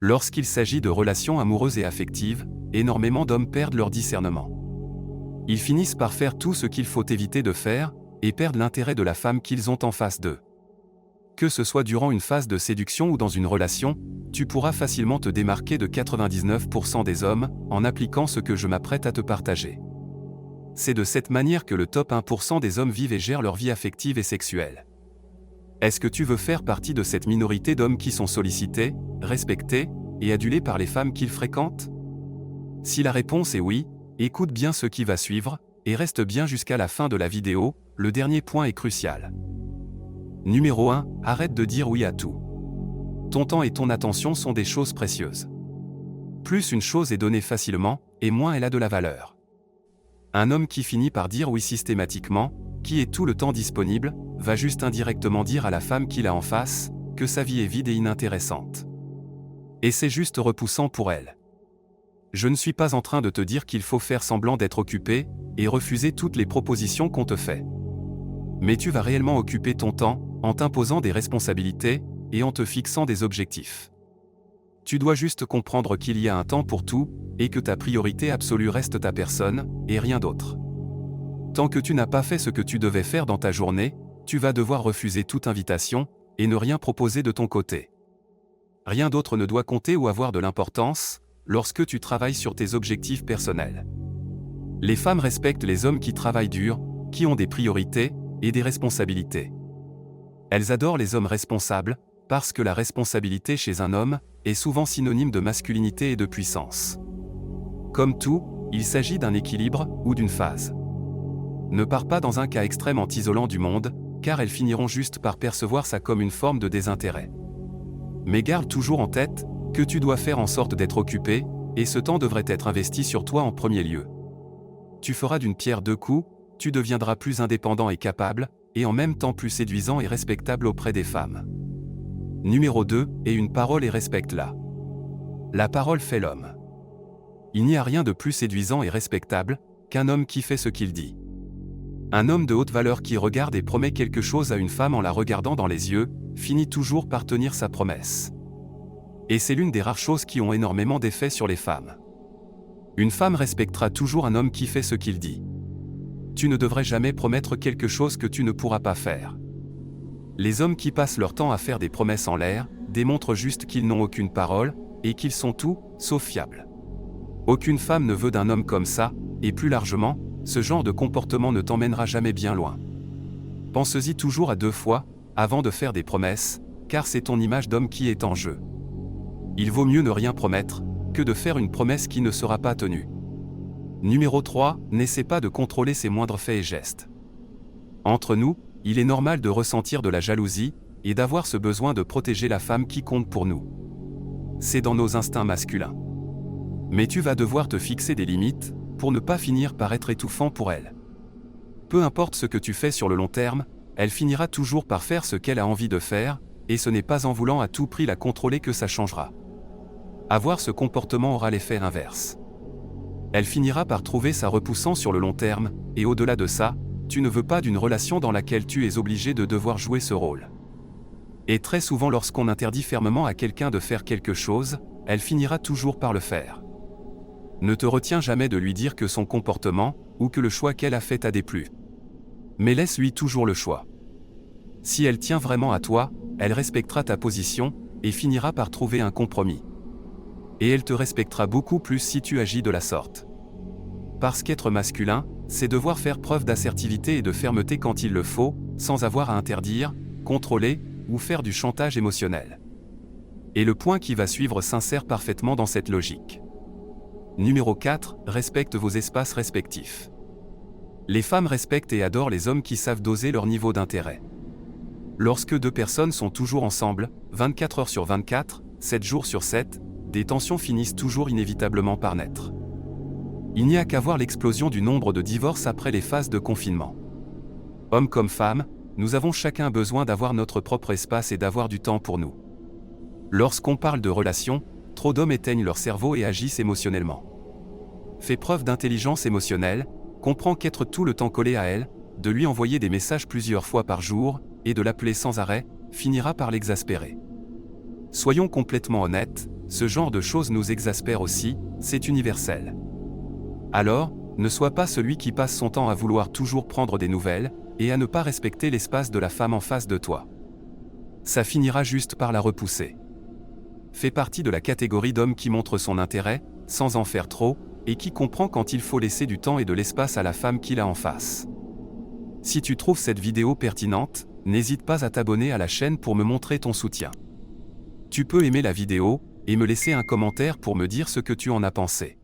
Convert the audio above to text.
Lorsqu'il s'agit de relations amoureuses et affectives, énormément d'hommes perdent leur discernement. Ils finissent par faire tout ce qu'il faut éviter de faire, et perdent l'intérêt de la femme qu'ils ont en face d'eux. Que ce soit durant une phase de séduction ou dans une relation, tu pourras facilement te démarquer de 99% des hommes, en appliquant ce que je m'apprête à te partager. C'est de cette manière que le top 1% des hommes vivent et gèrent leur vie affective et sexuelle. Est-ce que tu veux faire partie de cette minorité d'hommes qui sont sollicités, respectés et adulés par les femmes qu'ils fréquentent? Si la réponse est oui, écoute bien ce qui va suivre, et reste bien jusqu'à la fin de la vidéo, le dernier point est crucial. Numéro 1, arrête de dire oui à tout. Ton temps et ton attention sont des choses précieuses. Plus une chose est donnée facilement, et moins elle a de la valeur. Un homme qui finit par dire oui systématiquement, qui est tout le temps disponible, va juste indirectement dire à la femme qu'il a en face, que sa vie est vide et inintéressante. Et c'est juste repoussant pour elle. Je ne suis pas en train de te dire qu'il faut faire semblant d'être occupé, et refuser toutes les propositions qu'on te fait. Mais tu vas réellement occuper ton temps, en t'imposant des responsabilités, et en te fixant des objectifs. Tu dois juste comprendre qu'il y a un temps pour tout, et que ta priorité absolue reste ta personne, et rien d'autre. Tant que tu n'as pas fait ce que tu devais faire dans ta journée, tu vas devoir refuser toute invitation, et ne rien proposer de ton côté. Rien d'autre ne doit compter ou avoir de l'importance, lorsque tu travailles sur tes objectifs personnels. Les femmes respectent les hommes qui travaillent dur, qui ont des priorités, et des responsabilités. Elles adorent les hommes responsables, parce que la responsabilité chez un homme est souvent synonyme de masculinité et de puissance. Comme tout, il s'agit d'un équilibre ou d'une phase. Ne pars pas dans un cas extrême en t'isolant du monde, car elles finiront juste par percevoir ça comme une forme de désintérêt. Mais garde toujours en tête que tu dois faire en sorte d'être occupé, et ce temps devrait être investi sur toi en premier lieu. Tu feras d'une pierre deux coups, tu deviendras plus indépendant et capable, et en même temps plus séduisant et respectable auprès des femmes. Numéro 2, et une parole et respecte-la. La parole fait l'homme. Il n'y a rien de plus séduisant et respectable qu'un homme qui fait ce qu'il dit. Un homme de haute valeur qui regarde et promet quelque chose à une femme en la regardant dans les yeux, finit toujours par tenir sa promesse. Et c'est l'une des rares choses qui ont énormément d'effet sur les femmes. Une femme respectera toujours un homme qui fait ce qu'il dit. Tu ne devrais jamais promettre quelque chose que tu ne pourras pas faire. Les hommes qui passent leur temps à faire des promesses en l'air, démontrent juste qu'ils n'ont aucune parole, et qu'ils sont tout, sauf fiables. Aucune femme ne veut d'un homme comme ça, et plus largement, ce genre de comportement ne t'emmènera jamais bien loin. Pense-y toujours à 2 fois, avant de faire des promesses, car c'est ton image d'homme qui est en jeu. Il vaut mieux ne rien promettre, que de faire une promesse qui ne sera pas tenue. Numéro 3, n'essaie pas de contrôler ses moindres faits et gestes. Entre nous, il est normal de ressentir de la jalousie, et d'avoir ce besoin de protéger la femme qui compte pour nous. C'est dans nos instincts masculins. Mais tu vas devoir te fixer des limites, pour ne pas finir par être étouffant pour elle. Peu importe ce que tu fais sur le long terme, elle finira toujours par faire ce qu'elle a envie de faire, et ce n'est pas en voulant à tout prix la contrôler que ça changera. Avoir ce comportement aura l'effet inverse. Elle finira par trouver ça repoussant sur le long terme, et au-delà de ça, tu ne veux pas d'une relation dans laquelle tu es obligé de devoir jouer ce rôle. Et très souvent lorsqu'on interdit fermement à quelqu'un de faire quelque chose, elle finira toujours par le faire. Ne te retiens jamais de lui dire que son comportement, ou que le choix qu'elle a fait t'a déplu. Mais laisse-lui toujours le choix. Si elle tient vraiment à toi, elle respectera ta position, et finira par trouver un compromis. Et elle te respectera beaucoup plus si tu agis de la sorte. Parce qu'être masculin, c'est devoir faire preuve d'assertivité et de fermeté quand il le faut, sans avoir à interdire, contrôler, ou faire du chantage émotionnel. Et le point qui va suivre s'insère parfaitement dans cette logique. Numéro 4, respecte vos espaces respectifs. Les femmes respectent et adorent les hommes qui savent doser leur niveau d'intérêt. Lorsque 2 personnes sont toujours ensemble, 24 heures sur 24, 7 jours sur 7, des tensions finissent toujours inévitablement par naître. Il n'y a qu'à voir l'explosion du nombre de divorces après les phases de confinement. Hommes comme femmes, nous avons chacun besoin d'avoir notre propre espace et d'avoir du temps pour nous. Lorsqu'on parle de relations, trop d'hommes éteignent leur cerveau et agissent émotionnellement. Fais preuve d'intelligence émotionnelle, comprends qu'être tout le temps collé à elle, de lui envoyer des messages plusieurs fois par jour, et de l'appeler sans arrêt, finira par l'exaspérer. Soyons complètement honnêtes, Ce genre de choses nous exaspère aussi, c'est universel. Alors, ne sois pas celui qui passe son temps à vouloir toujours prendre des nouvelles, et à ne pas respecter l'espace de la femme en face de toi. Ça finira juste par la repousser. Fais partie de la catégorie d'hommes qui montrent son intérêt, sans en faire trop, et qui comprend quand il faut laisser du temps et de l'espace à la femme qu'il a en face. Si tu trouves cette vidéo pertinente, n'hésite pas à t'abonner à la chaîne pour me montrer ton soutien. Tu peux aimer la vidéo, et me laisser un commentaire pour me dire ce que tu en as pensé.